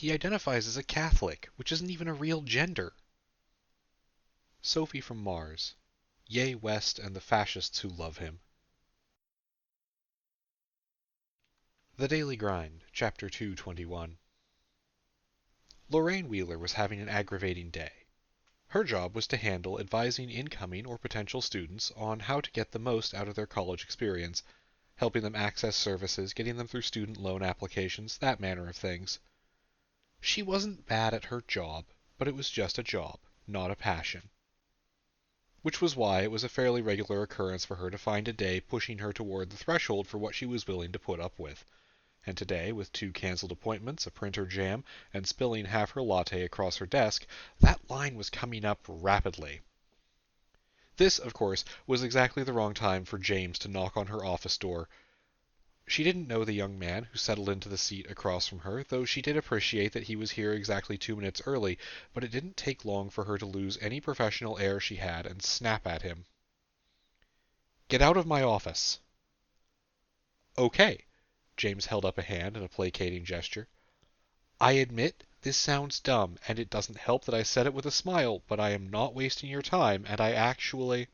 He identifies as a Catholic, which isn't even a real gender. Sophie from Mars. Yay West and the fascists who love him. The Daily Grind, Chapter 221. Lorraine Wheeler was having an aggravating day. Her job was to handle advising incoming or potential students on how to get the most out of their college experience, helping them access services, getting them through student loan applications, that manner of things. She wasn't bad at her job, but it was just a job, not a passion. Which was why it was a fairly regular occurrence for her to find a day pushing her toward the threshold for what she was willing to put up with. And today, with 2 cancelled appointments, a printer jam, and spilling half her latte across her desk, that line was coming up rapidly. This, of course, was exactly the wrong time for James to knock on her office door. She didn't know the young man who settled into the seat across from her, though she did appreciate that he was here exactly 2 minutes early, but it didn't take long for her to lose any professional air she had and snap at him. "Get out of my office." "Okay." James held up a hand in a placating gesture. "I admit this sounds dumb, and it doesn't help that I said it with a smile, but I am not wasting your time, and I actually—"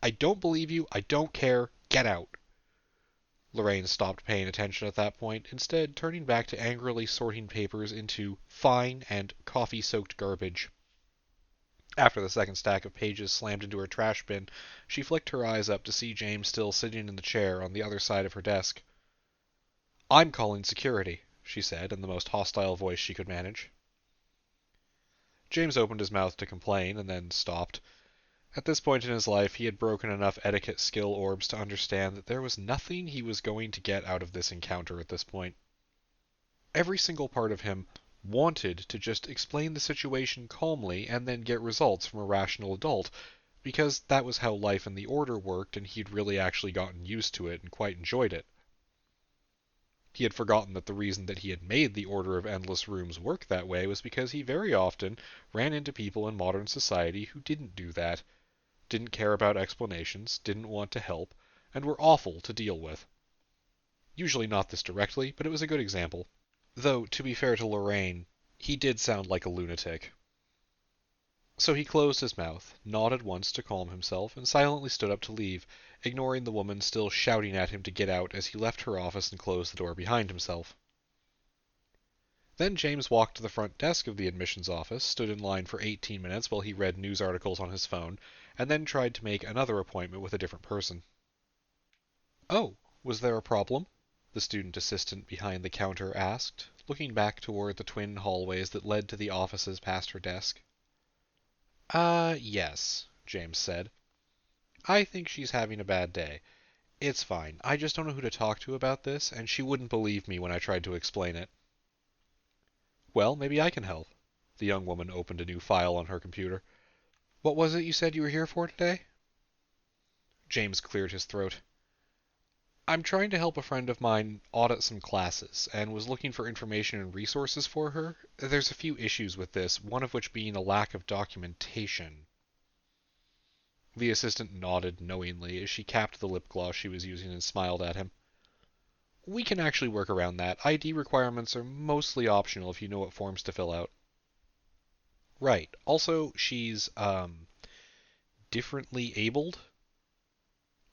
"I don't believe you. I don't care. Get out." Lorraine stopped paying attention at that point, instead turning back to angrily sorting papers into fine and coffee-soaked garbage. After the second stack of pages slammed into her trash bin, she flicked her eyes up to see James still sitting in the chair on the other side of her desk. "I'm calling security," she said in the most hostile voice she could manage. James opened his mouth to complain, and then stopped. At this point in his life, he had broken enough etiquette skill orbs to understand that there was nothing he was going to get out of this encounter at this point. Every single part of him wanted to just explain the situation calmly and then get results from a rational adult, because that was how life in the Order worked, and he'd really actually gotten used to it and quite enjoyed it. He had forgotten that the reason that he had made the Order of Endless Rooms work that way was because he very often ran into people in modern society who didn't do that, didn't care about explanations, didn't want to help, and were awful to deal with. Usually not this directly, but it was a good example. Though, to be fair to Lorraine, he did sound like a lunatic. So he closed his mouth, nodded once to calm himself, and silently stood up to leave, ignoring the woman still shouting at him to get out as he left her office and closed the door behind himself. Then James walked to the front desk of the admissions office, stood in line for 18 minutes while he read news articles on his phone, and then tried to make another appointment with a different person. "Oh, was there a problem?" the student assistant behind the counter asked, looking back toward the twin hallways that led to the offices past her desk. Yes," James said. "I think she's having a bad day. It's fine. I just don't know who to talk to about this, and she wouldn't believe me when I tried to explain it." "Well, maybe I can help." The young woman opened a new file on her computer. "What was it you said you were here for today?" James cleared his throat. "I'm trying to help a friend of mine audit some classes, and was looking for information and resources for her. There's a few issues with this, one of which being a lack of documentation." The assistant nodded knowingly as she capped the lip gloss she was using and smiled at him. "We can actually work around that. ID requirements are mostly optional if you know what forms to fill out." "Right. Also, she's, differently abled?"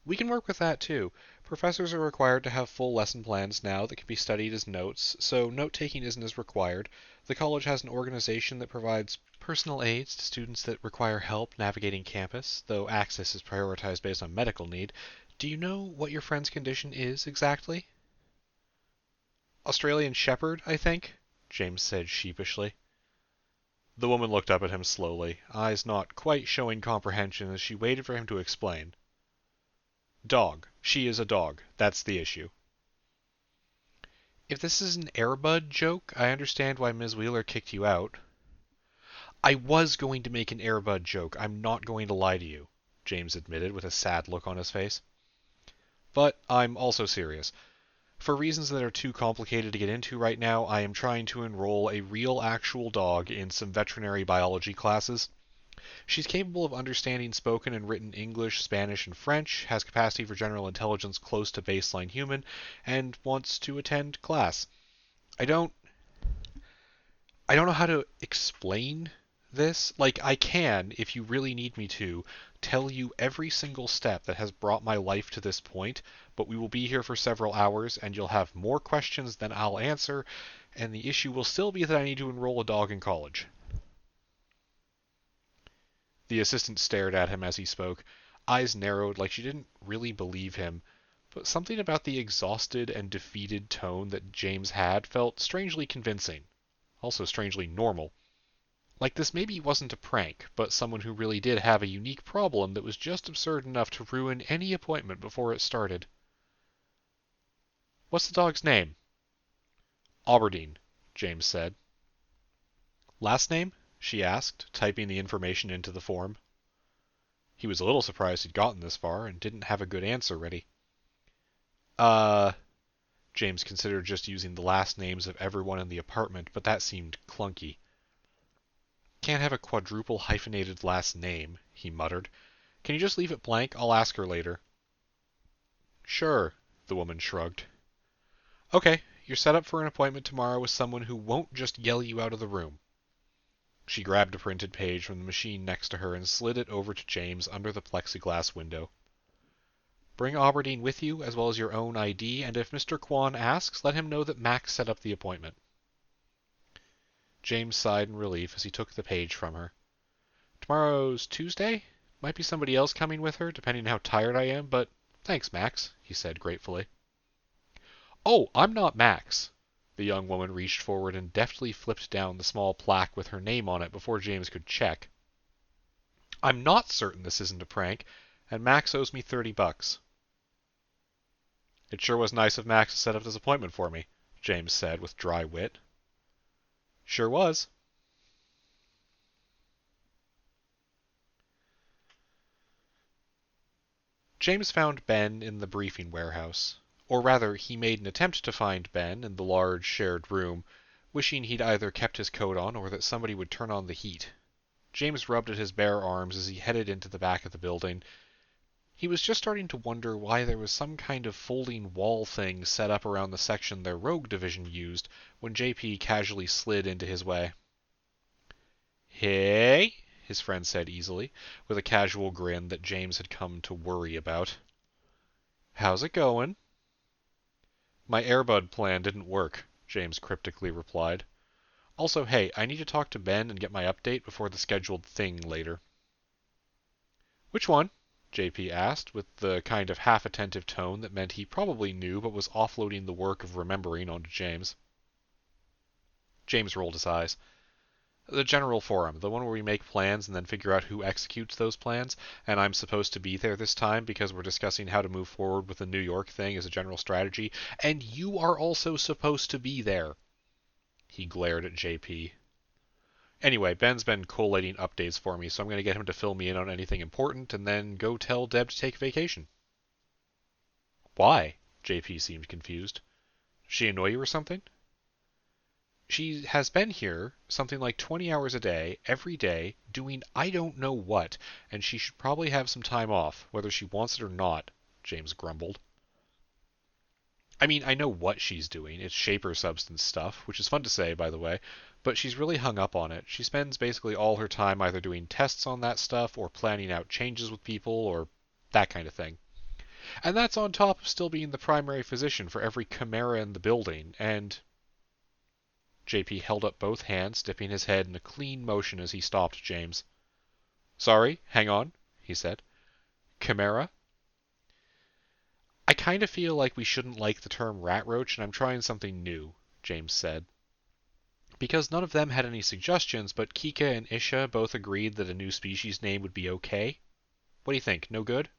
"We can work with that too. Professors are required to have full lesson plans now that can be studied as notes, so note-taking isn't as required. The college has an organization that provides personal aids to students that require help navigating campus, though access is prioritized based on medical need. Do you know what your friend's condition is exactly?" "Australian Shepherd, I think," James said sheepishly. The woman looked up at him slowly, eyes not quite showing comprehension as she waited for him to explain. "Dog. She is a dog. That's the issue." "If this is an Airbud joke, I understand why Ms. Wheeler kicked you out." "I was going to make an Airbud joke, I'm not going to lie to you," James admitted with a sad look on his face. "But I'm also serious. For reasons that are too complicated to get into right now, I am trying to enroll a real actual dog in some veterinary biology classes. She's capable of understanding spoken and written English, Spanish, and French, has capacity for general intelligence close to baseline human, and wants to attend class. I don't I don't know how to explain this. Like, I can, if you really need me to, tell you every single step that has brought my life to this point, but we will be here for several hours, and you'll have more questions than I'll answer, and the issue will still be that I need to enroll a dog in college. The assistant stared at him as he spoke, eyes narrowed like she didn't really believe him, but something about the exhausted and defeated tone that James had felt strangely convincing, also strangely normal. Like this maybe wasn't a prank, but someone who really did have a unique problem that was just absurd enough to ruin any appointment before it started. What's the dog's name? Aberdeen, James said. Last name? She asked, typing the information into the form. He was a little surprised he'd gotten this far and didn't have a good answer ready. Uh, James considered just using the last names of everyone in the apartment, but that seemed clunky. Can't have a quadruple hyphenated last name, he muttered. Can you just leave it blank? I'll ask her later. Sure, the woman shrugged. Okay, you're set up for an appointment tomorrow with someone who won't just yell you out of the room. She grabbed a printed page from the machine next to her and slid it over to James under the plexiglass window. Bring Aberdeen with you, as well as your own ID, and if Mr. Kwan asks, let him know that Max set up the appointment. James sighed in relief as he took the page from her. Tomorrow's Tuesday? Might be somebody else coming with her, depending on how tired I am, but thanks, Max, he said gratefully. Oh, I'm not Max. The young woman reached forward and deftly flipped down the small plaque with her name on it before James could check. I'm not certain this isn't a prank, and Max owes me $30. It sure was nice of Max to set up this appointment for me, James said with dry wit. Sure was. James found Ben in the briefing warehouse. Or rather, he made an attempt to find Ben in the large shared room, wishing he'd either kept his coat on or that somebody would turn on the heat. James rubbed at his bare arms as he headed into the back of the building. He was just starting to wonder why there was some kind of folding wall thing set up around the section their rogue division used when JP casually slid into his way. Hey, his friend said easily, with a casual grin that James had come to worry about. How's it going? My Airbud plan didn't work, James cryptically replied. Also, hey, I need to talk to Ben and get my update before the scheduled thing later. Which one? JP asked, with the kind of half-attentive tone that meant he probably knew but was offloading the work of remembering onto James. James rolled his eyes. The general forum, the one where we make plans and then figure out who executes those plans, and I'm supposed to be there this time because we're discussing how to move forward with the New York thing as a general strategy, and you are also supposed to be there. He glared at JP. Anyway, Ben's been collating updates for me, so I'm going to get him to fill me in on anything important and then go tell Deb to take vacation. Why? JP seemed confused. Does she annoy you or something? She has been here something like 20 hours a day, every day, doing I don't know what, and she should probably have some time off, whether she wants it or not, James grumbled. I mean, I know what she's doing. It's shaper substance stuff, which is fun to say, by the way, but she's really hung up on it. She spends basically all her time either doing tests on that stuff or planning out changes with people or that kind of thing. And that's on top of still being the primary physician for every chimera in the building, and JP held up both hands, dipping his head in a clean motion as he stopped James. Sorry, hang on, he said. Chimera? I kind of feel like we shouldn't like the term rat roach, and I'm trying something new, James said. Because none of them had any suggestions, but Kika and Isha both agreed that a new species name would be okay. What do you think? No good?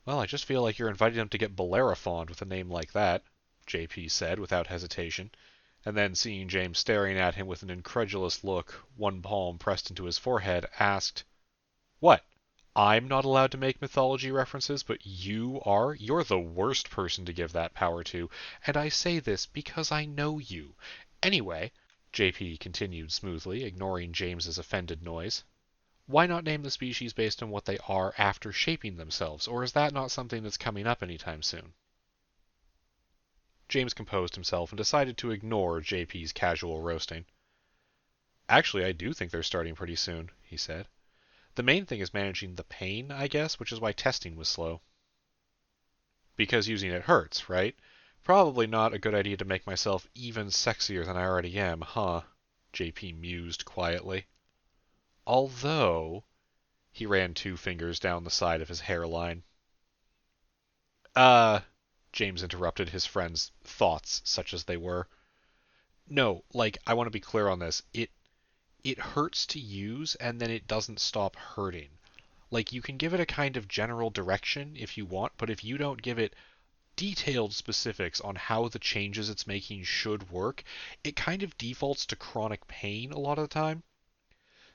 Well, I just feel like you're inviting them to get Bellerophon with a name like that, JP said without hesitation, and then seeing James staring at him with an incredulous look, one palm pressed into his forehead, asked, What? I'm not allowed to make mythology references, but you are? You're the worst person to give that power to, and I say this because I know you. Anyway, JP continued smoothly, ignoring James's offended noise, why not name the species based on what they are after shaping themselves, or is that not something that's coming up anytime soon? James composed himself and decided to ignore JP's casual roasting. Actually, I do think they're starting pretty soon, he said. The main thing is managing the pain, I guess, which is why testing was slow. Because using it hurts, right? Probably not a good idea to make myself even sexier than I already am, huh? JP mused quietly. Although, he ran 2 fingers down the side of his hairline. James interrupted his friend's thoughts, such as they were. No, like, I want to be clear on this. It hurts to use, and then it doesn't stop hurting. Like, you can give it a kind of general direction if you want, but if you don't give it detailed specifics on how the changes it's making should work, it kind of defaults to chronic pain a lot of the time.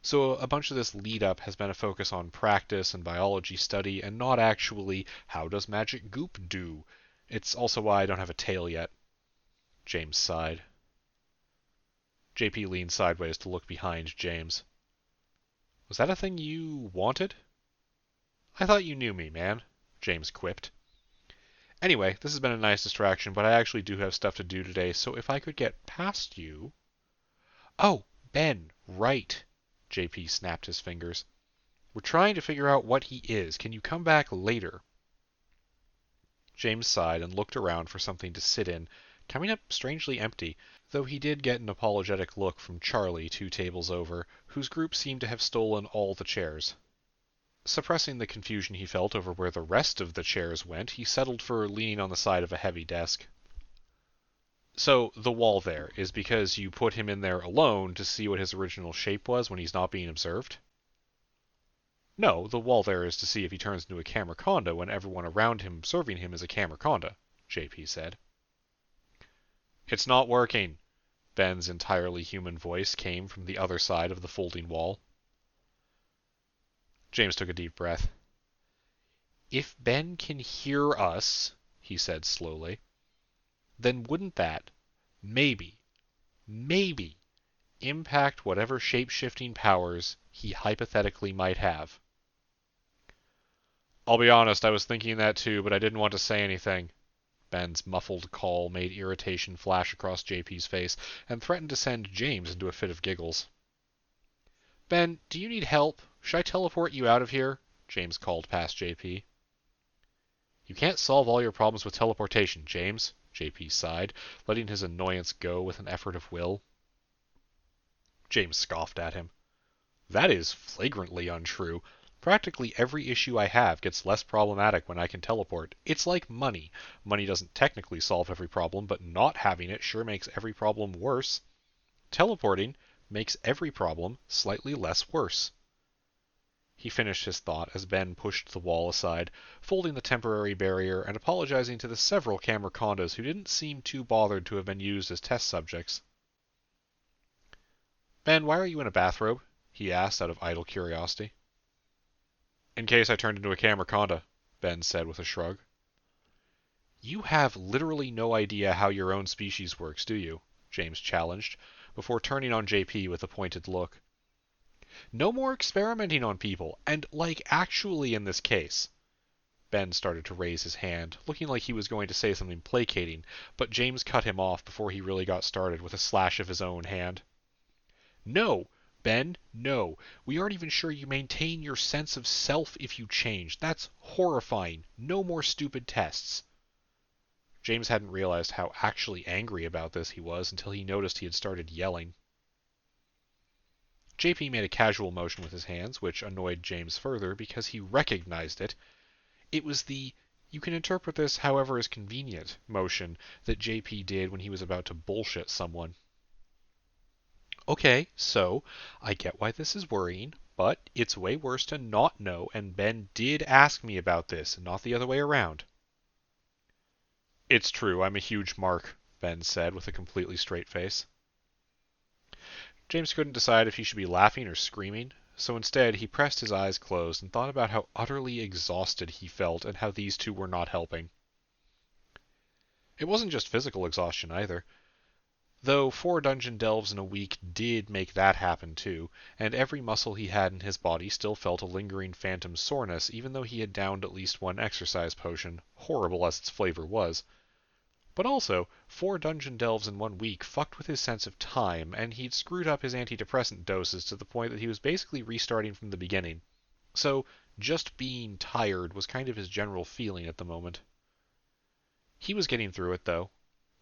So a bunch of this lead up has been a focus on practice and biology study, and not actually how does magic goop do. It's also why I don't have a tail yet. James sighed. JP leaned sideways to look behind James. Was that a thing you wanted? I thought you knew me, man, James quipped. Anyway, this has been a nice distraction, but I actually do have stuff to do today, so if I could get past you... Oh, Ben, right, JP snapped his fingers. We're trying to figure out what he is. Can you come back later? James sighed and looked around for something to sit in, coming up strangely empty, though he did get an apologetic look from Charlie 2 tables over, whose group seemed to have stolen all the chairs. Suppressing the confusion he felt over where the rest of the chairs went, he settled for leaning on the side of a heavy desk. So, the wall there is because you put him in there alone to see what his original shape was when he's not being observed? No, the wall there is to see if he turns into a Camerconda when everyone around him observing him is a Camerconda, JP said. It's not working. Ben's entirely human voice came from the other side of the folding wall. James took a deep breath. If Ben can hear us, he said slowly, then wouldn't that, maybe, impact whatever shape-shifting powers he hypothetically might have? I'll be honest, I was thinking that too, but I didn't want to say anything. Ben's muffled call made irritation flash across JP's face and threatened to send James into a fit of giggles. Ben, do you need help? Should I teleport you out of here? James called past JP. You can't solve all your problems with teleportation, James, JP sighed, letting his annoyance go with an effort of will. James scoffed at him. That is flagrantly untrue. Practically every issue I have gets less problematic when I can teleport. It's like money. Money doesn't technically solve every problem, but not having it sure makes every problem worse. Teleporting makes every problem slightly less worse. He finished his thought as Ben pushed the wall aside, folding the temporary barrier and apologizing to the several Camercondas who didn't seem too bothered to have been used as test subjects. Ben, why are you in a bathrobe? He asked out of idle curiosity. In case I turned into a Camerconda, Ben said with a shrug. You have literally no idea how your own species works, do you? James challenged, before turning on JP with a pointed look. No more experimenting on people, and actually in this case. Ben started to raise his hand, looking like he was going to say something placating, but James cut him off before he really got started with a slash of his own hand. No, Ben, no. We aren't even sure you maintain your sense of self if you change. That's horrifying. No more stupid tests. James hadn't realized how actually angry about this he was until he noticed he had started yelling. JP made a casual motion with his hands, which annoyed James further because he recognized it. It was the "you can interpret this however is convenient" motion that JP did when he was about to bullshit someone. Okay, so, I get why this is worrying, but it's way worse to not know, and Ben did ask me about this, and not the other way around. It's true, I'm a huge mark, Ben said with a completely straight face. James couldn't decide if he should be laughing or screaming, so instead he pressed his eyes closed and thought about how utterly exhausted he felt and how these two were not helping. It wasn't just physical exhaustion either. Though 4 dungeon delves in a week did make that happen too, and every muscle he had in his body still felt a lingering phantom soreness even though he had downed at least 1 exercise potion, horrible as its flavor was. But also, 4 dungeon delves in 1 week fucked with his sense of time, and he'd screwed up his antidepressant doses to the point that he was basically restarting from the beginning. So, just being tired was kind of his general feeling at the moment. He was getting through it, though,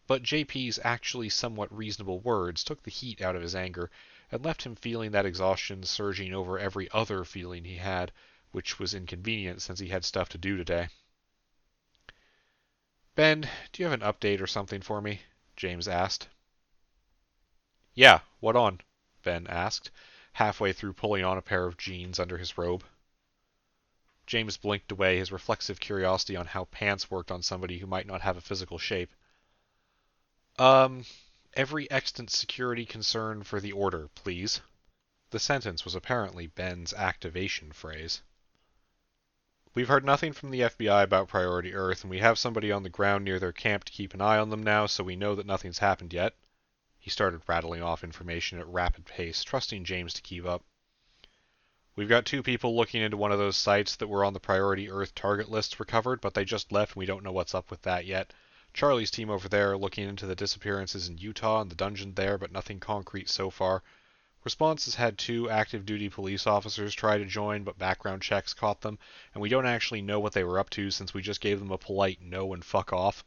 but JP's actually somewhat reasonable words took the heat out of his anger and left him feeling that exhaustion surging over every other feeling he had, which was inconvenient since he had stuff to do today. Ben, do you have an update or something for me? James asked. Yeah, what on? Ben asked, halfway through pulling on a pair of jeans under his robe. James blinked away his reflexive curiosity on how pants worked on somebody who might not have a physical shape. Um, every extant security concern for the Order, please. The sentence was apparently Ben's activation phrase. We've heard nothing from the FBI about Priority Earth, and we have somebody on the ground near their camp to keep an eye on them now, so we know that nothing's happened yet. He started rattling off information at rapid pace, trusting James to keep up. We've got 2 people looking into one of those sites that were on the Priority Earth target lists recovered, but they just left and we don't know what's up with that yet. Charlie's team over there are looking into the disappearances in Utah and the dungeon there, but nothing concrete so far. Response has had 2 active duty police officers try to join, but background checks caught them, and we don't actually know what they were up to since we just gave them a polite no and fuck off.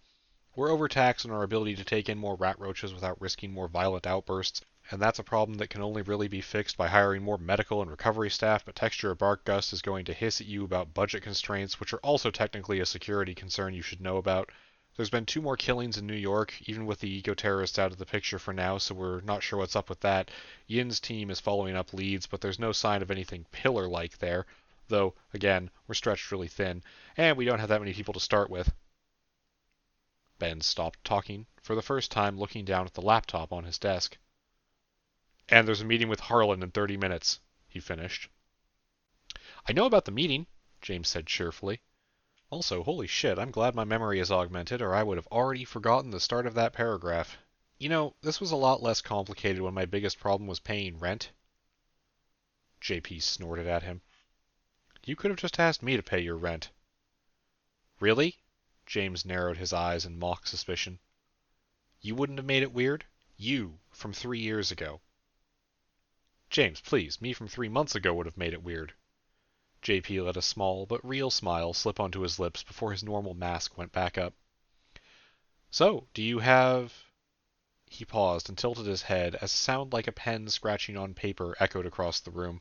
We're overtaxed in our ability to take in more rat roaches without risking more violent outbursts, and that's a problem that can only really be fixed by hiring more medical and recovery staff, but Texture of Bark Gust is going to hiss at you about budget constraints, which are also technically a security concern you should know about. There's been 2 more killings in New York, even with the eco-terrorists out of the picture for now, so we're not sure what's up with that. Yin's team is following up leads, but there's no sign of anything pillar-like there, though, again, we're stretched really thin, and we don't have that many people to start with. Ben stopped talking, for the first time looking down at the laptop on his desk. And there's a meeting with Harlan in 30 minutes, he finished. I know about the meeting, James said cheerfully. Also, holy shit, I'm glad my memory is augmented, or I would have already forgotten the start of that paragraph. You know, this was a lot less complicated when my biggest problem was paying rent. JP snorted at him. You could have just asked me to pay your rent. Really? James narrowed his eyes in mock suspicion. You wouldn't have made it weird? You, from 3 years ago. James, please, me from 3 months ago would have made it weird. JP let a small but real smile slip onto his lips before his normal mask went back up. So, do you have... He paused and tilted his head as a sound like a pen scratching on paper echoed across the room.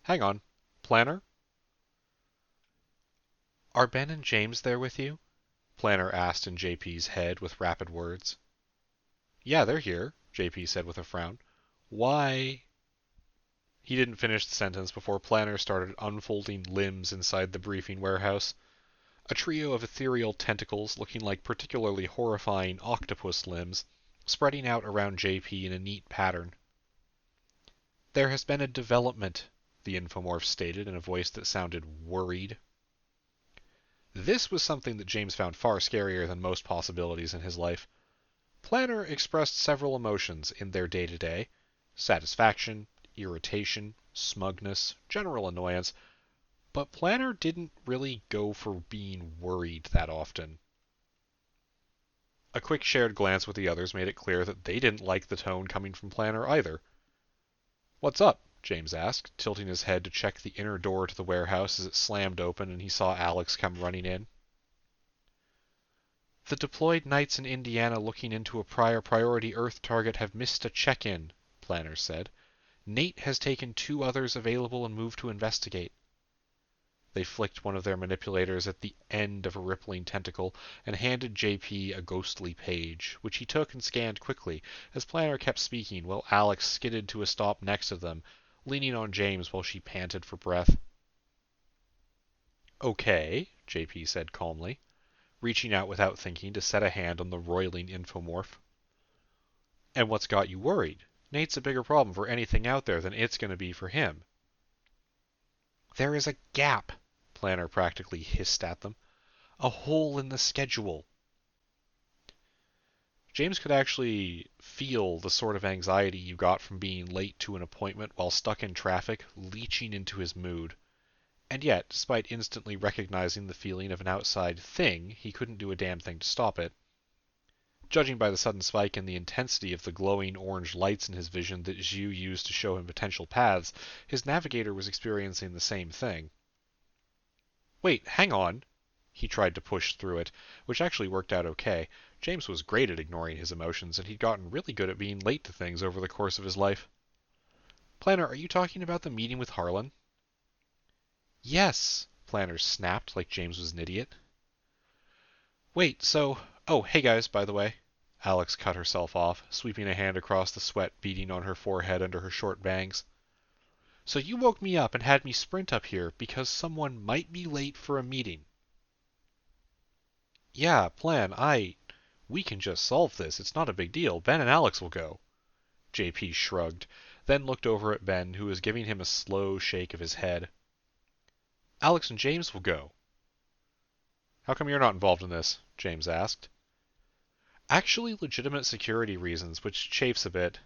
Hang on. Planner? Are Ben and James there with you? Planner asked in JP's head with rapid words. Yeah, they're here, JP said with a frown. Why... He didn't finish the sentence before Planner started unfolding limbs inside the briefing warehouse. A trio of ethereal tentacles looking like particularly horrifying octopus limbs, spreading out around JP in a neat pattern. There has been a development, the infomorph stated in a voice that sounded worried. This was something that James found far scarier than most possibilities in his life. Planner expressed several emotions in their day-to-day: satisfaction, irritation, smugness, general annoyance, but Planner didn't really go for being worried that often. A quick shared glance with the others made it clear that they didn't like the tone coming from Planner either. What's up? James asked, tilting his head to check the inner door to the warehouse as it slammed open and he saw Alex come running in. The deployed knights in Indiana looking into a priority Earth target have missed a check-in, Planner said. Nate has taken 2 others available and moved to investigate. They flicked one of their manipulators at the end of a rippling tentacle and handed JP a ghostly page, which he took and scanned quickly as Planner kept speaking while Alex skidded to a stop next to them, leaning on James while she panted for breath. Okay, JP said calmly, reaching out without thinking to set a hand on the roiling infomorph. And what's got you worried? Nate's a bigger problem for anything out there than it's going to be for him. There is a gap, Planner practically hissed at them. A hole in the schedule. James could actually feel the sort of anxiety you got from being late to an appointment while stuck in traffic leaching into his mood. And yet, despite instantly recognizing the feeling of an outside thing, he couldn't do a damn thing to stop it. Judging by the sudden spike in the intensity of the glowing orange lights in his vision that Zhu used to show him potential paths, his navigator was experiencing the same thing. Wait, hang on. He tried to push through it, which actually worked out okay. James was great at ignoring his emotions, and he'd gotten really good at being late to things over the course of his life. Planner, are you talking about the meeting with Harlan? Yes, Planner snapped like James was an idiot. Wait, so... Oh, hey guys, by the way. Alex cut herself off, sweeping a hand across the sweat beading on her forehead under her short bangs. So you woke me up and had me sprint up here because someone might be late for a meeting. Yeah, we can just solve this. It's not a big deal. Ben and Alex will go. JP shrugged, then looked over at Ben, who was giving him a slow shake of his head. Alex and James will go. How come you're not involved in this? James asked. Actually legitimate security reasons, which chafes a bit.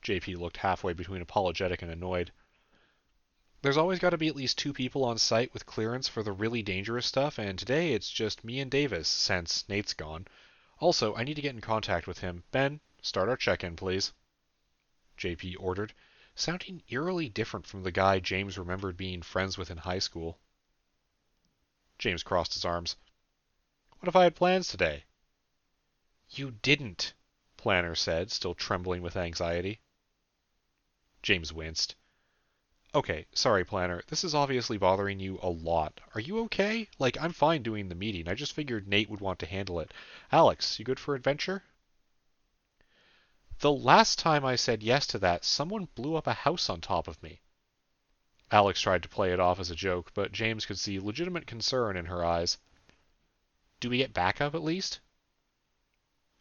JP looked halfway between apologetic and annoyed. There's always got to be at least 2 people on site with clearance for the really dangerous stuff, and today it's just me and Davis, since Nate's gone. Also, I need to get in contact with him. Ben, start our check-in, please. JP ordered, sounding eerily different from the guy James remembered being friends with in high school. James crossed his arms. What if I had plans today? You didn't, Planner said, still trembling with anxiety. James winced. Okay, sorry, Planner. This is obviously bothering you a lot. Are you okay? Like, I'm fine doing the meeting. I just figured Nate would want to handle it. Alex, you good for adventure? The last time I said yes to that, someone blew up a house on top of me. Alex tried to play it off as a joke, but James could see legitimate concern in her eyes. Do we get backup at least?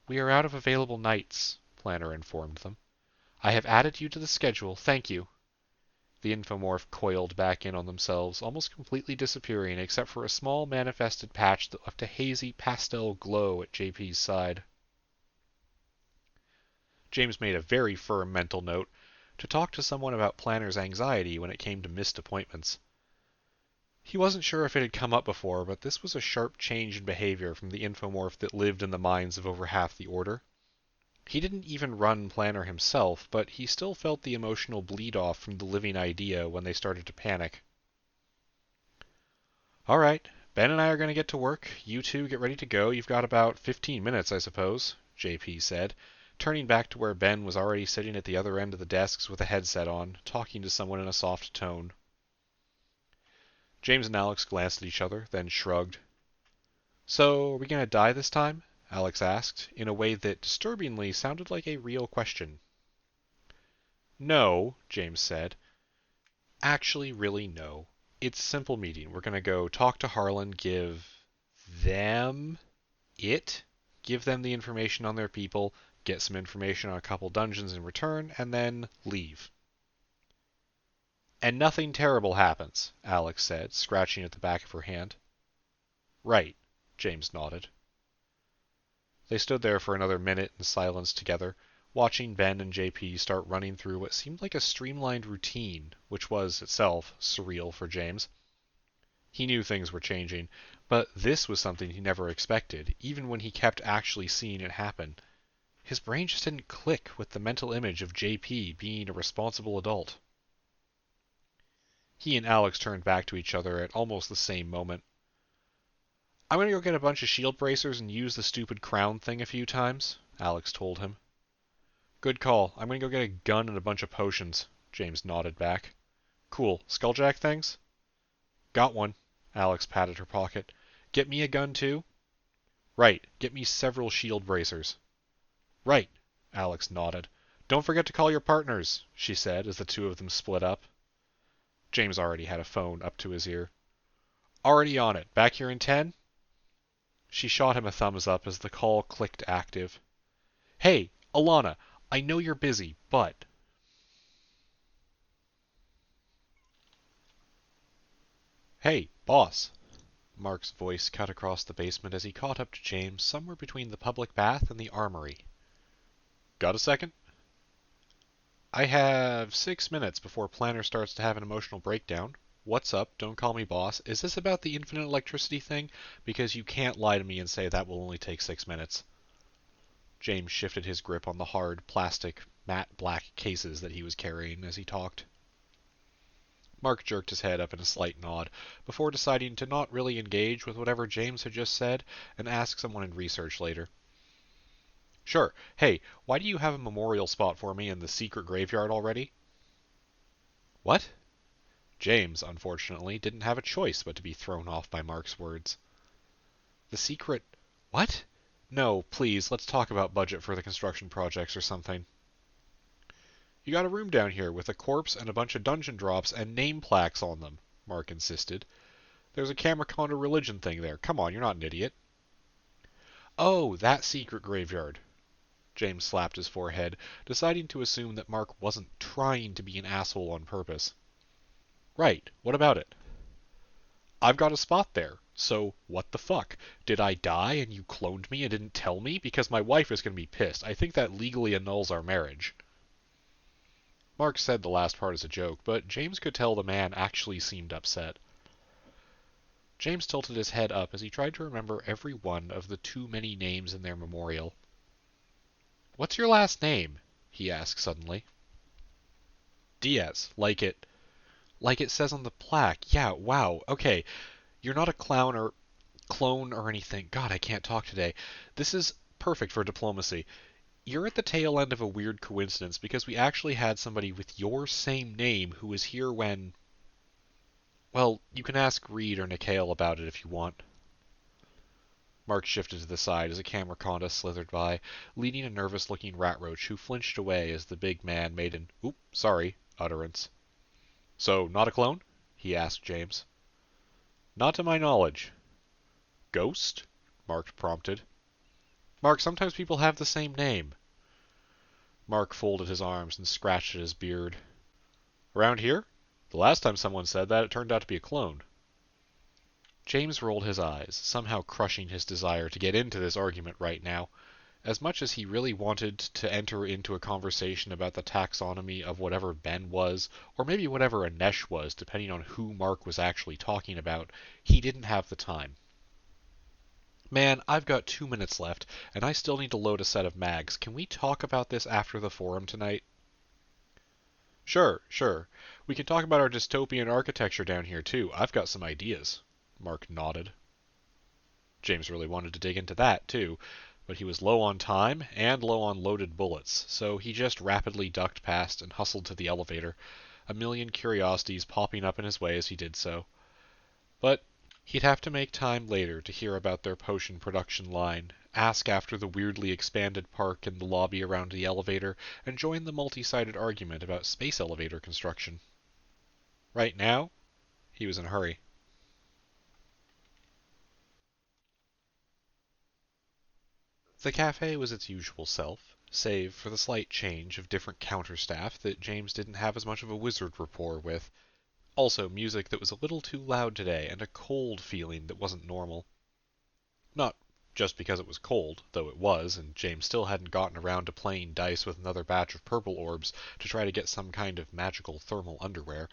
We are out of available nights, Planner informed them. I have added you to the schedule, thank you. The infomorph coiled back in on themselves, almost completely disappearing except for a small manifested patch that left a hazy pastel glow at JP's side. James made a very firm mental note to talk to someone about Planner's anxiety when it came to missed appointments. He wasn't sure if it had come up before, but this was a sharp change in behavior from the infomorph that lived in the minds of over half the Order. He didn't even run Planner himself, but he still felt the emotional bleed-off from the living idea when they started to panic. All right, Ben and I are going to get to work. You two get ready to go. You've got about 15 minutes, I suppose, JP said, turning back to where Ben was already sitting at the other end of the desks with a headset on, talking to someone in a soft tone. James and Alex glanced at each other, then shrugged. So, are we going to die this time? Alex asked, in a way that disturbingly sounded like a real question. No, James said. Actually, really, no. It's a simple meeting. We're going to go talk to Harlan, give them give them the information on their people, get some information on a couple dungeons in return, and then leave. And nothing terrible happens, Alex said, scratching at the back of her hand. Right, James nodded. They stood there for another minute in silence together, watching Ben and JP start running through what seemed like a streamlined routine, which was itself surreal for James. He knew things were changing, but this was something he never expected, even when he kept actually seeing it happen. His brain just didn't click with the mental image of JP being a responsible adult. He and Alex turned back to each other at almost the same moment. I'm going to go get a bunch of shield bracers and use the stupid crown thing a few times, Alex told him. Good call. I'm going to go get a gun and a bunch of potions, James nodded back. Cool. Skulljack things? Got one. Alex patted her pocket. Get me a gun too? Right. Get me several shield bracers. Right. Alex nodded. Don't forget to call your partners, she said as the two of them split up. James already had a phone up to his ear. Already on it. Back here in 10? She shot him a thumbs up as the call clicked active. Hey, Alana, I know you're busy, but... Hey, boss. Mark's voice cut across the basement as he caught up to James somewhere between the public bath and the armory. Got a second? I have 6 minutes before Planner starts to have an emotional breakdown. What's up? Don't call me boss. Is this about the infinite electricity thing? Because you can't lie to me and say that will only take 6 minutes. James shifted his grip on the hard, plastic, matte black cases that he was carrying as he talked. Mark jerked his head up in a slight nod, before deciding to not really engage with whatever James had just said, and ask someone in research later. Sure. Hey, why do you have a memorial spot for me in the secret graveyard already? What? James, unfortunately, didn't have a choice but to be thrown off by Mark's words. The secret... What? No, please, let's talk about budget for the construction projects or something. You got a room down here with a corpse and a bunch of dungeon drops and name plaques on them, Mark insisted. There's a Cameronda religion thing there. Come on, you're not an idiot. Oh, that secret graveyard. James slapped his forehead, deciding to assume that Mark wasn't trying to be an asshole on purpose. Right, what about it? I've got a spot there, so what the fuck? Did I die and you cloned me and didn't tell me? Because my wife is going to be pissed. I think that legally annuls our marriage. Mark said the last part as a joke, but James could tell the man actually seemed upset. James tilted his head up as he tried to remember every one of the too many names in their memorial. What's your last name? He asked suddenly. Diaz, like it says on the plaque. Yeah, wow, okay. You're not a clone or anything. God, I can't talk today. This is perfect for diplomacy. You're at the tail end of a weird coincidence because we actually had somebody with your same name who was here when... Well, you can ask Reed or Nikhail about it if you want. Mark shifted to the side as a Cameronda slithered by, leading a nervous-looking rat roach who flinched away as the big man made an "oop, sorry" utterance. So, not a clone? He asked James. Not to my knowledge. Ghost? Mark prompted. Mark, sometimes people have the same name. Mark folded his arms and scratched at his beard. Around here? The last time someone said that, it turned out to be a clone. James rolled his eyes, somehow crushing his desire to get into this argument right now. As much as he really wanted to enter into a conversation about the taxonomy of whatever Ben was, or maybe whatever Anesh was, depending on who Mark was actually talking about, he didn't have the time. Man, I've got 2 minutes left, and I still need to load a set of mags. Can we talk about this after the forum tonight? Sure, sure. We can talk about our dystopian architecture down here, too. I've got some ideas. Mark nodded. James really wanted to dig into that, too, but he was low on time and low on loaded bullets, so he just rapidly ducked past and hustled to the elevator, a million curiosities popping up in his way as he did so. But he'd have to make time later to hear about their potion production line, ask after the weirdly expanded park and the lobby around the elevator, and join the multi-sided argument about space elevator construction. Right now, he was in a hurry. The cafe was its usual self, save for the slight change of different counter staff that James didn't have as much of a wizard rapport with. Also, music that was a little too loud today, and a cold feeling that wasn't normal. Not just because it was cold, though it was, and James still hadn't gotten around to playing dice with another batch of purple orbs to try to get some kind of magical thermal underwear,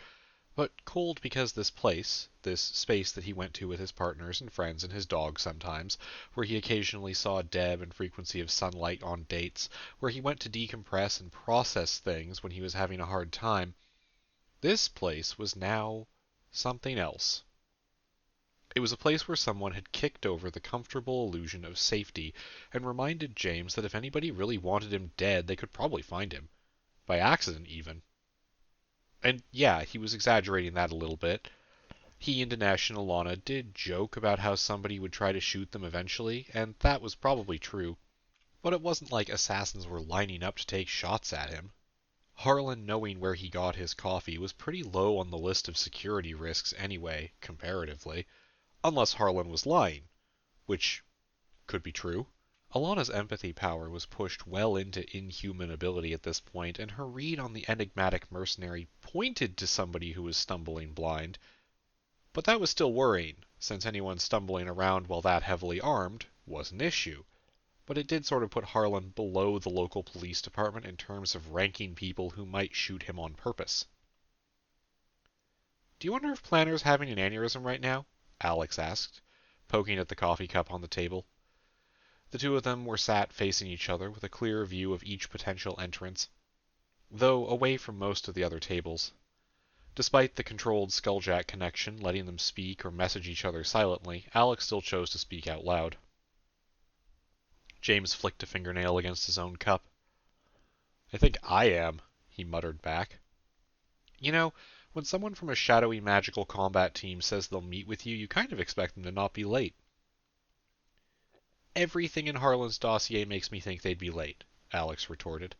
but cold because this place, this space that he went to with his partners and friends and his dog sometimes, where he occasionally saw Deb and frequency of sunlight on dates, where he went to decompress and process things when he was having a hard time, this place was now something else. It was a place where someone had kicked over the comfortable illusion of safety and reminded James that if anybody really wanted him dead, they could probably find him. By accident, even. And yeah, he was exaggerating that a little bit. He and Dinesh and Alana did joke about how somebody would try to shoot them eventually, and that was probably true. But it wasn't like assassins were lining up to take shots at him. Harlan knowing where he got his coffee was pretty low on the list of security risks anyway, comparatively. Unless Harlan was lying, which could be true. Alana's empathy power was pushed well into inhuman ability at this point, and her read on the enigmatic mercenary pointed to somebody who was stumbling blind. But that was still worrying, since anyone stumbling around while that heavily armed was an issue. But it did sort of put Harlan below the local police department in terms of ranking people who might shoot him on purpose. Do you wonder if Planner's having an aneurysm right now? Alex asked, poking at the coffee cup on the table. The two of them were sat facing each other with a clear view of each potential entrance, though away from most of the other tables. Despite the controlled Skulljack connection letting them speak or message each other silently, Alex still chose to speak out loud. James flicked a fingernail against his own cup. "I think I am," he muttered back. "You know, when someone from a shadowy magical combat team says they'll meet with you, you kind of expect them to not be late." "Everything in Harlan's dossier makes me think they'd be late," Alex retorted.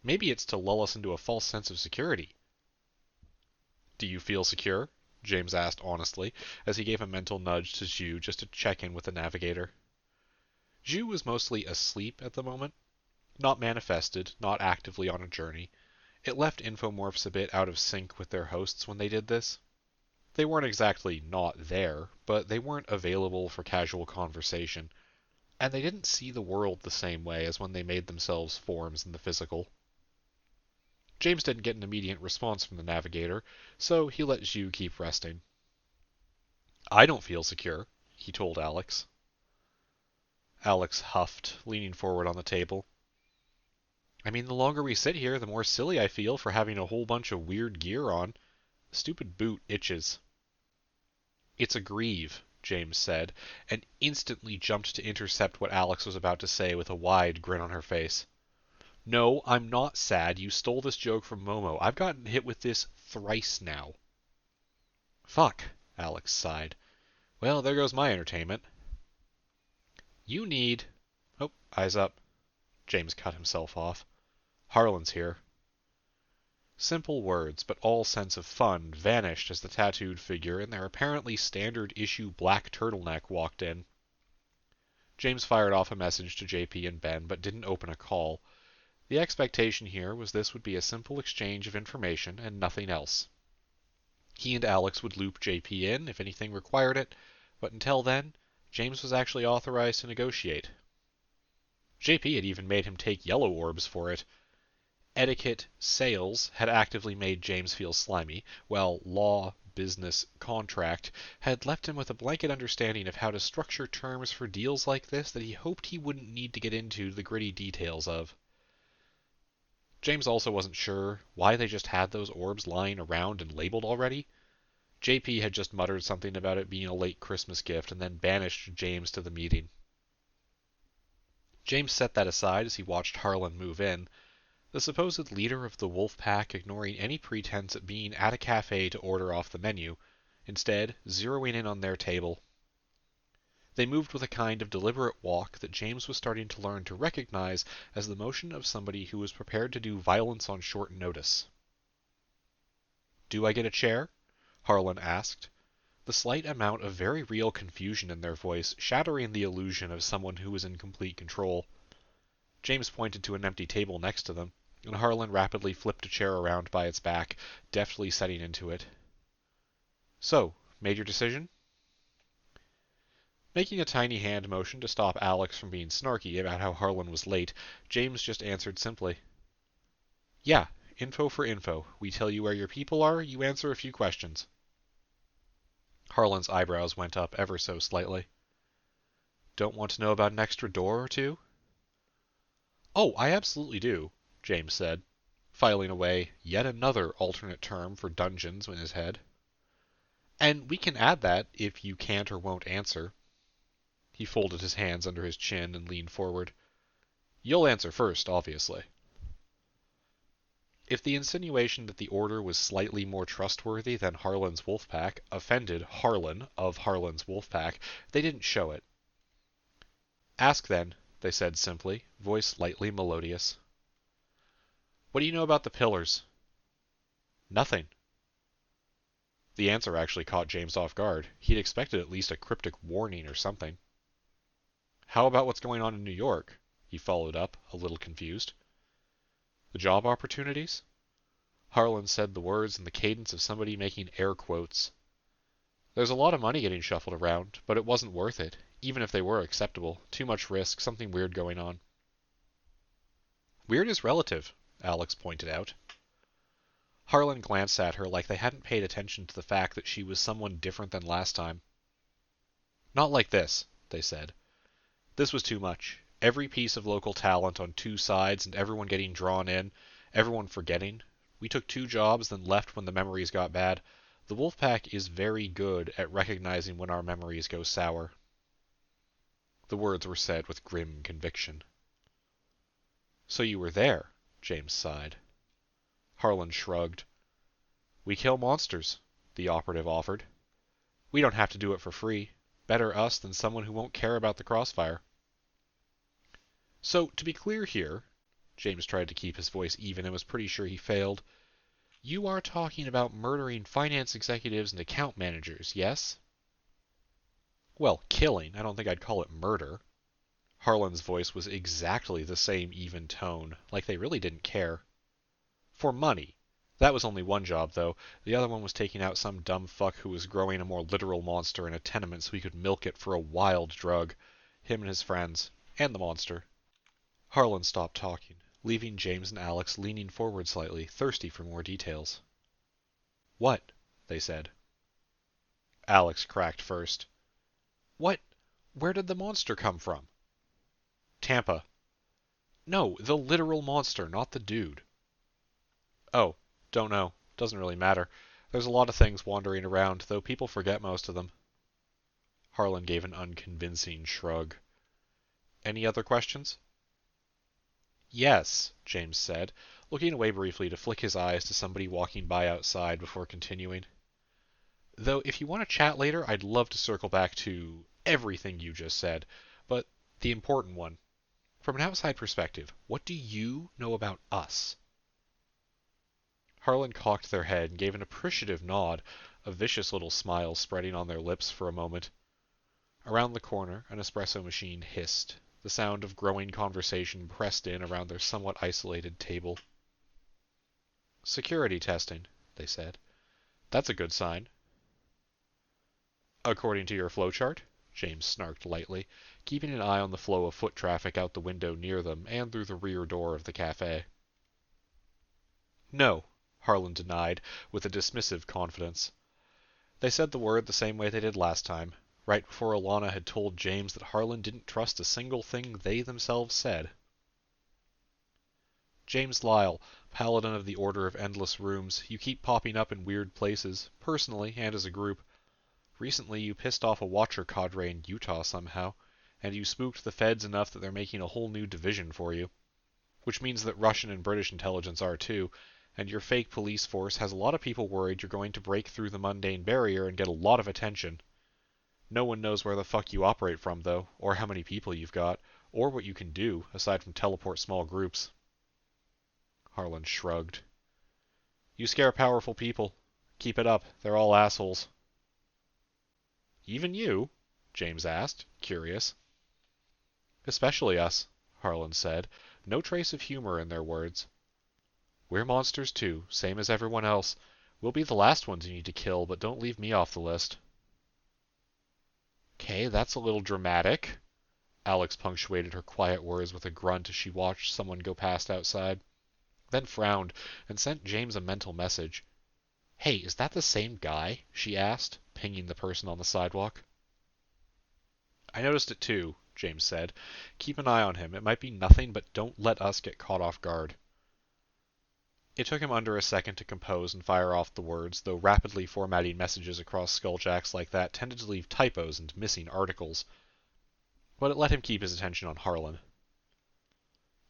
"Maybe it's to lull us into a false sense of security." "Do you feel secure?" James asked honestly, as he gave a mental nudge to Zhu just to check in with the navigator. Zhu was mostly asleep at the moment. Not manifested, not actively on a journey. It left infomorphs a bit out of sync with their hosts when they did this. They weren't exactly not there, but they weren't available for casual conversation, and they didn't see the world the same way as when they made themselves forms in the physical. James didn't get an immediate response from the navigator, so he let Zhu keep resting. "I don't feel secure," he told Alex. Alex huffed, leaning forward on the table. "I mean, the longer we sit here, the more silly I feel for having a whole bunch of weird gear on. The stupid boot itches." "It's a greave," James said, and instantly jumped to intercept what Alex was about to say with a wide grin on her face. "No, I'm not sad. You stole this joke from Momo. I've gotten hit with this thrice now." "Fuck," Alex sighed. "Well, there goes my entertainment." "You need—" "Oh, eyes up." James cut himself off. "Harlan's here." Simple words, but all sense of fun vanished as the tattooed figure in their apparently standard issue black turtleneck walked in. James fired off a message to JP and Ben, but didn't open a call. The expectation here was this would be a simple exchange of information and nothing else. He and Alex would loop JP in if anything required it, but until then, James was actually authorized to negotiate. JP had even made him take yellow orbs for it. Etiquette, sales had actively made James feel slimy, while law, business, contract had left him with a blanket understanding of how to structure terms for deals like this that he hoped he wouldn't need to get into the gritty details of. James also wasn't sure why they just had those orbs lying around and labeled already. JP had just muttered something about it being a late Christmas gift and then banished James to the meeting. James set that aside as he watched Harlan move in, the supposed leader of the wolf pack ignoring any pretense at being at a cafe to order off the menu, instead zeroing in on their table. They moved with a kind of deliberate walk that James was starting to learn to recognize as the motion of somebody who was prepared to do violence on short notice. "Do I get a chair?" Harlan asked, the slight amount of very real confusion in their voice shattering the illusion of someone who was in complete control. James pointed to an empty table next to them, and Harlan rapidly flipped a chair around by its back, deftly setting into it. "So, made your decision?" Making a tiny hand motion to stop Alex from being snarky about how Harlan was late, James just answered simply. "Yeah, info for info. We tell you where your people are, you answer a few questions." Harlan's eyebrows went up ever so slightly. "Don't want to know about an extra door or two?" "Oh, I absolutely do," James said, filing away yet another alternate term for dungeons in his head. "And we can add that if you can't or won't answer." He folded his hands under his chin and leaned forward. "You'll answer first, obviously." If the insinuation that the Order was slightly more trustworthy than Harlan's Wolfpack offended Harlan of Harlan's Wolfpack, they didn't show it. "Ask then," they said simply, voice lightly melodious. "What do you know about the pillars?" "Nothing." The answer actually caught James off guard. He'd expected at least a cryptic warning or something. "How about what's going on in New York?" he followed up, a little confused. "The job opportunities?" Harlan said the words in the cadence of somebody making air quotes. "There's a lot of money getting shuffled around, but it wasn't worth it, even if they were acceptable. Too much risk, something weird going on." "Weird is relative," Alex pointed out. Harlan glanced at her like they hadn't paid attention to the fact that she was someone different than last time. "Not like this," they said. This was too much. Every piece of local talent on two sides and everyone getting drawn in, everyone forgetting. We took 2 jobs, then left when the memories got bad. The Wolfpack is very good at recognizing when our memories go sour. The words were said with grim conviction. So you were there, James sighed. Harlan shrugged. We kill monsters, the operative offered. We don't have to do it for free. Better us than someone who won't care about the crossfire. So, to be clear here, James tried to keep his voice even and was pretty sure he failed. You are talking about murdering finance executives and account managers, yes? Well, killing. I don't think I'd call it murder. Harlan's voice was exactly the same even tone, like they really didn't care. For money. That was only one job, though. The other one was taking out some dumb fuck who was growing a more literal monster in a tenement so he could milk it for a wild drug. Him and his friends. And the monster. Harlan stopped talking, leaving James and Alex leaning forward slightly, thirsty for more details. What? They said. Alex cracked first. What? Where did the monster come from? Tampa. No, the literal monster, not the dude. Oh, don't know. Doesn't really matter. There's a lot of things wandering around, though people forget most of them. Harlan gave an unconvincing shrug. Any other questions? Yes, James said, looking away briefly to flick his eyes to somebody walking by outside before continuing. Though if you want to chat later, I'd love to circle back to everything you just said, but the important one. From an outside perspective, what do you know about us? Harlan cocked their head and gave an appreciative nod, a vicious little smile spreading on their lips for a moment. Around the corner, an espresso machine hissed. The sound of growing conversation pressed in around their somewhat isolated table. Security testing, they said. That's a good sign. According to your flowchart? James snarked lightly, keeping an eye on the flow of foot traffic out the window near them and through the rear door of the cafe. No, Harlan denied, with a dismissive confidence. They said the word the same way they did last time, right before Alana had told James that Harlan didn't trust a single thing they themselves said. James Lyle, Paladin of the Order of Endless Rooms, you keep popping up in weird places, personally and as a group. Recently you pissed off a Watcher cadre in Utah somehow, and you spooked the feds enough that they're making a whole new division for you. Which means that Russian and British intelligence are too, and your fake police force has a lot of people worried you're going to break through the mundane barrier and get a lot of attention. No one knows where the fuck you operate from, though, or how many people you've got, or what you can do, aside from teleport small groups. Harlan shrugged. You scare powerful people. Keep it up. They're all assholes. Even you? James asked, curious. Especially us, Harlan said, no trace of humor in their words. We're monsters too, same as everyone else. We'll be the last ones you need to kill, but don't leave me off the list. Okay, that's a little dramatic. Alex punctuated her quiet words with a grunt as she watched someone go past outside, then frowned and sent James a mental message. Hey, is that the same guy? She asked, pinging the person on the sidewalk. I noticed it too, James said. Keep an eye on him. It might be nothing, but don't let us get caught off guard. It took him under a second to compose and fire off the words, though rapidly formatting messages across Skulljacks like that tended to leave typos and missing articles. But it let him keep his attention on Harlan.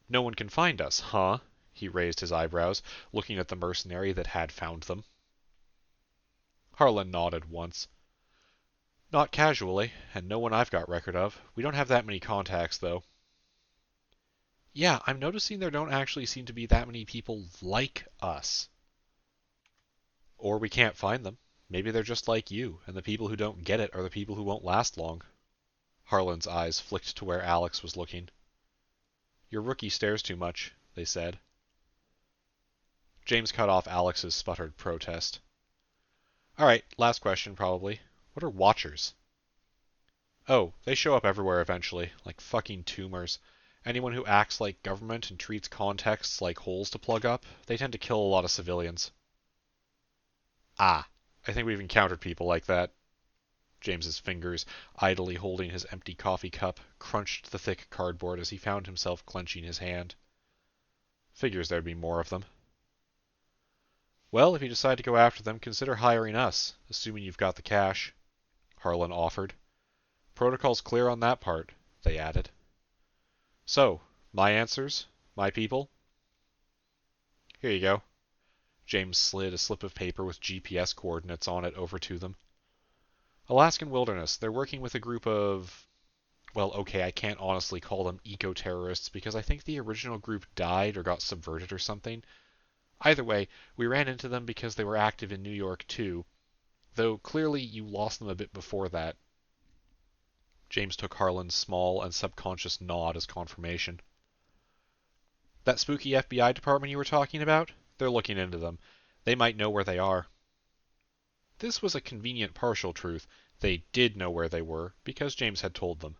No one can find us, huh? He raised his eyebrows, looking at the mercenary that had found them. Harlan nodded once. Not casually, and no one I've got record of. We don't have that many contacts, though. Yeah, I'm noticing there don't actually seem to be that many people like us. Or we can't find them. Maybe they're just like you, and the people who don't get it are the people who won't last long. Harlan's eyes flicked to where Alex was looking. Your rookie stares too much, they said. James cut off Alex's sputtered protest. Alright, last question probably. What are Watchers? Oh, they show up everywhere eventually, like fucking tumors. Anyone who acts like government and treats contexts like holes to plug up, they tend to kill a lot of civilians. Ah, I think we've encountered people like that. James's fingers, idly holding his empty coffee cup, crunched the thick cardboard as he found himself clenching his hand. Figures there'd be more of them. Well, if you decide to go after them, consider hiring us, assuming you've got the cash, Harlan offered. Protocol's clear on that part, they added. So, my answers, my people? Here you go. James slid a slip of paper with GPS coordinates on it over to them. Alaskan Wilderness. They're working with a group of... Well, okay, I can't honestly call them eco-terrorists because I think the original group died or got subverted or something. Either way, we ran into them because they were active in New York too, though clearly you lost them a bit before that. James took Harlan's small and subconscious nod as confirmation. That spooky FBI department you were talking about? They're looking into them. They might know where they are. This was a convenient partial truth. They did know where they were, because James had told them.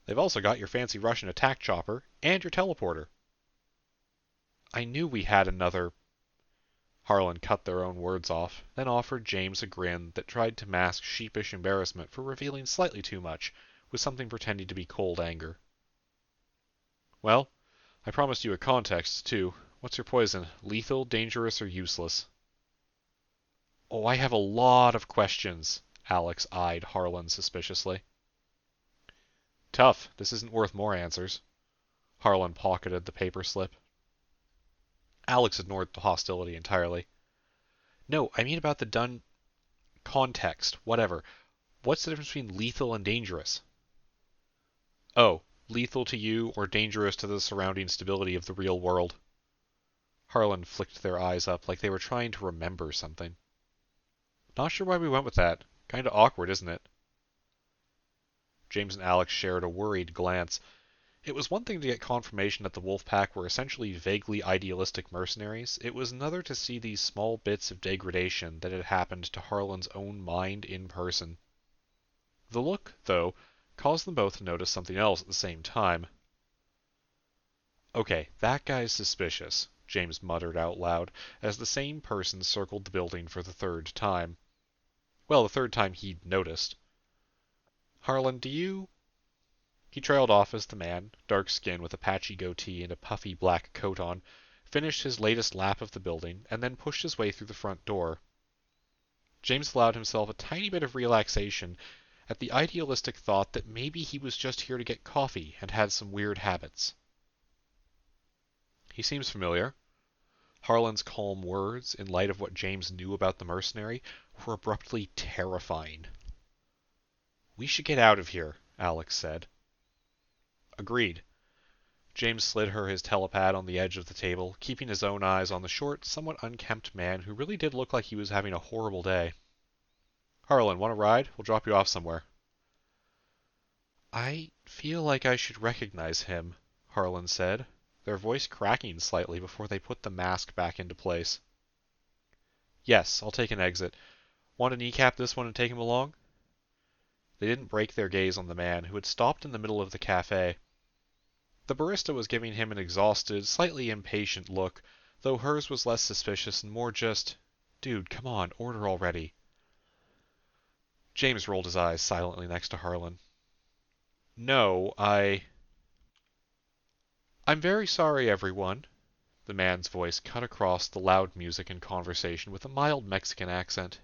They've also got your fancy Russian attack chopper and your teleporter. I knew we had another... Harlan cut their own words off, then offered James a grin that tried to mask sheepish embarrassment for revealing slightly too much, with something pretending to be cold anger. Well, I promised you a context, too. What's your poison? Lethal, dangerous, or useless? Oh, I have a lot of questions, Alex eyed Harlan suspiciously. Tough. This isn't worth more answers. Harlan pocketed the paper slip. Alex ignored the hostility entirely. No, I mean about the done... Context, whatever. What's the difference between lethal and dangerous? Oh, lethal to you or dangerous to the surrounding stability of the real world. Harlan flicked their eyes up like they were trying to remember something. Not sure why we went with that. Kinda awkward, isn't it? James and Alex shared a worried glance. It was one thing to get confirmation that the Wolfpack were essentially vaguely idealistic mercenaries. It was another to see these small bits of degradation that had happened to Harlan's own mind in person. The look, though, caused them both to notice something else at the same time. Okay, that guy's suspicious, James muttered out loud, as the same person circled the building for the third time. Well, the third time he'd noticed. Harlan, do you... He trailed off as the man, dark skin with a patchy goatee and a puffy black coat on, finished his latest lap of the building, and then pushed his way through the front door. James allowed himself a tiny bit of relaxation at the idealistic thought that maybe he was just here to get coffee and had some weird habits. He seems familiar. Harlan's calm words, in light of what James knew about the mercenary, were abruptly terrifying. We should get out of here, Alex said. Agreed. James slid her his telepad on the edge of the table, keeping his own eyes on the short, somewhat unkempt man who really did look like he was having a horrible day. Harlan, want a ride? We'll drop you off somewhere. I feel like I should recognize him, Harlan said, their voice cracking slightly before they put the mask back into place. Yes, I'll take an exit. Want to kneecap this one and take him along? They didn't break their gaze on the man, who had stopped in the middle of the cafe. The barista was giving him an exhausted, slightly impatient look, though hers was less suspicious and more just, "Dude, come on, order already." James rolled his eyes silently next to Harlan. "No, I'm very sorry, everyone." The man's voice cut across the loud music and conversation with a mild Mexican accent.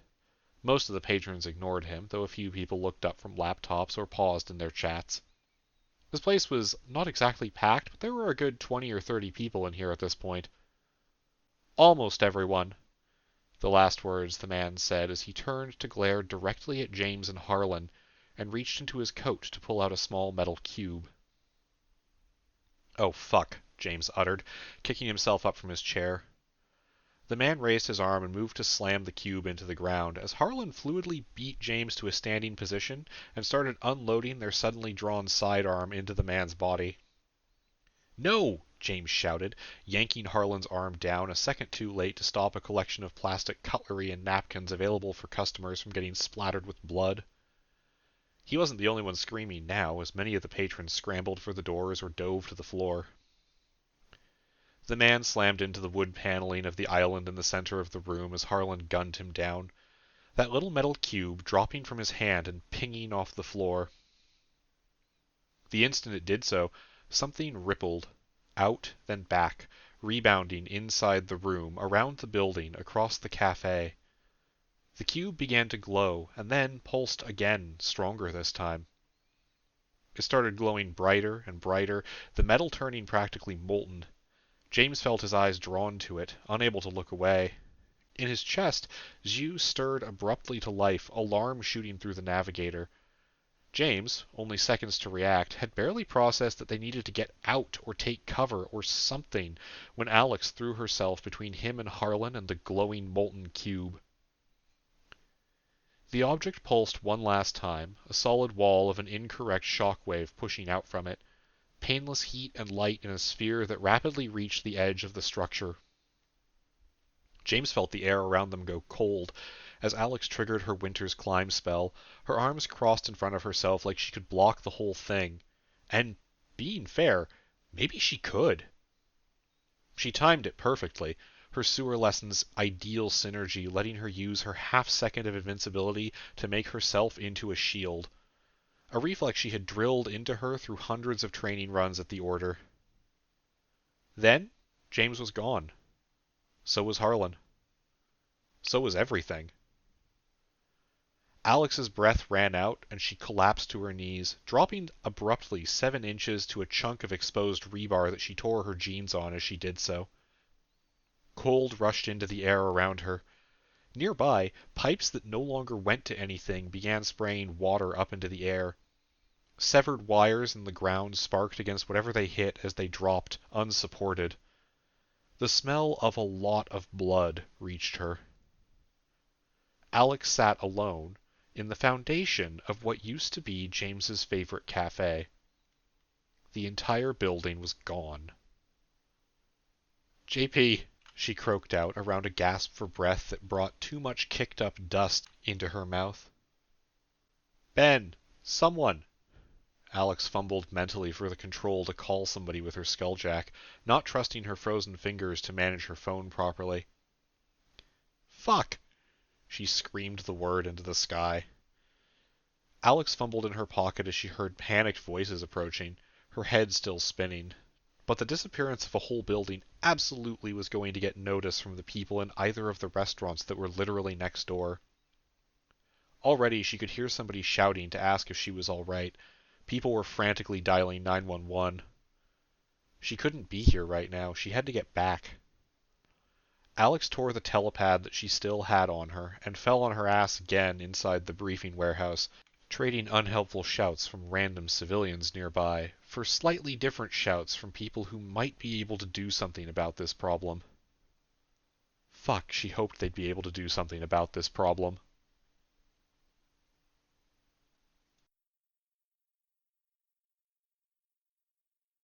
Most of the patrons ignored him, though a few people looked up from laptops or paused in their chats. This place was not exactly packed, but there were a good 20 or 30 people in here at this point. Almost everyone. The last words the man said as he turned to glare directly at James and Harlan, and reached into his coat to pull out a small metal cube. "Oh, fuck," James uttered, kicking himself up from his chair. The man raised his arm and moved to slam the cube into the ground, as Harlan fluidly beat James to a standing position and started unloading their suddenly drawn sidearm into the man's body. "No!" James shouted, yanking Harlan's arm down a second too late to stop a collection of plastic cutlery and napkins available for customers from getting splattered with blood. He wasn't the only one screaming now, as many of the patrons scrambled for the doors or dove to the floor. The man slammed into the wood paneling of the island in the center of the room as Harlan gunned him down. that little metal cube dropping from his hand and pinging off the floor. The instant it did so, something rippled, out, then back, rebounding inside the room, around the building, across the cafe. The cube began to glow, and then pulsed again, stronger this time. It started glowing brighter and brighter, the metal turning practically molten. James felt his eyes drawn to it, unable to look away. In his chest, Zhu stirred abruptly to life, alarm shooting through the navigator. James, only seconds to react, had barely processed that they needed to get out or take cover or something when Alex threw herself between him and Harlan and the glowing molten cube. The object pulsed one last time, a solid wall of an incorrect shockwave pushing out from it, painless heat and light in a sphere that rapidly reached the edge of the structure. James felt the air around them go cold as Alex triggered her winter's climb spell, her arms crossed in front of herself like she could block the whole thing. And, being fair, maybe she could. She timed it perfectly, her sewer lesson's ideal synergy letting her use her half-second of invincibility to make herself into a shield. A reflex she had drilled into her through hundreds of training runs at the Order. Then, James was gone. So was Harlan. So was everything. Alex's breath ran out, and she collapsed to her knees, dropping abruptly 7 inches to a chunk of exposed rebar that she tore her jeans on as she did so. Cold rushed into the air around her. Nearby, pipes that no longer went to anything began spraying water up into the air. Severed wires in the ground sparked against whatever they hit as they dropped, unsupported. The smell of a lot of blood reached her. Alex sat alone in the foundation of what used to be James's favorite cafe. The entire building was gone. JP, she croaked out around a gasp for breath that brought too much kicked-up dust into her mouth. Ben! Someone! Alex fumbled mentally for the control to call somebody with her skulljack, not trusting her frozen fingers to manage her phone properly. Fuck! She screamed the word into the sky. Alex fumbled in her pocket as she heard panicked voices approaching, her head still spinning. But the disappearance of a whole building absolutely was going to get notice from the people in either of the restaurants that were literally next door. Already she could hear somebody shouting to ask if she was all right. People were frantically dialing 911. She couldn't be here right now. She had to get back. Alex tore the telepad that she still had on her and fell on her ass again inside the briefing warehouse, trading unhelpful shouts from random civilians nearby for slightly different shouts from people who might be able to do something about this problem. Fuck, she hoped they'd be able to do something about this problem.